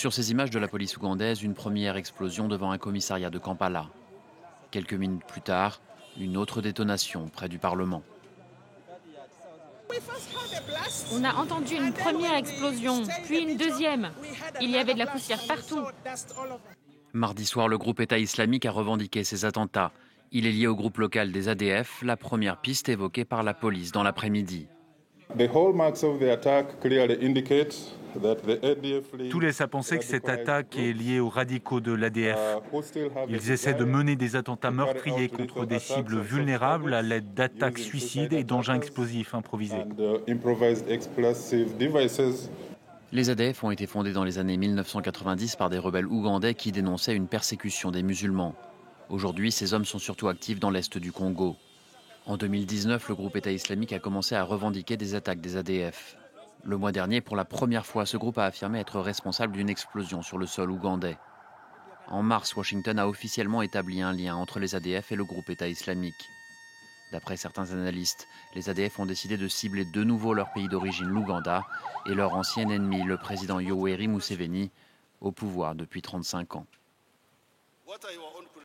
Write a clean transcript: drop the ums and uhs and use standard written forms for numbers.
Sur ces images de la police ougandaise, une première explosion devant un commissariat de Kampala. Quelques minutes plus tard, une autre détonation près du Parlement. On a entendu une première explosion, puis une deuxième. Il y avait de la poussière partout. Mardi soir, le groupe État islamique a revendiqué ces attentats. Il est lié au groupe local des ADF, la première piste évoquée par la police dans l'après-midi. Tout laisse à penser que cette attaque est liée aux radicaux de l'ADF. Ils essaient de mener des attentats meurtriers contre des cibles vulnérables à l'aide d'attaques suicides et d'engins explosifs improvisés. Les ADF ont été fondés dans les années 1990 par des rebelles ougandais qui dénonçaient une persécution des musulmans. Aujourd'hui, ces hommes sont surtout actifs dans l'est du Congo. En 2019, le groupe État islamique a commencé à revendiquer des attaques des ADF. Le mois dernier, pour la première fois, ce groupe a affirmé être responsable d'une explosion sur le sol ougandais. En mars, Washington a officiellement établi un lien entre les ADF et le groupe État islamique. D'après certains analystes, les ADF ont décidé de cibler de nouveau leur pays d'origine, l'Ouganda, et leur ancien ennemi, le président Yoweri Museveni, au pouvoir depuis 35 ans.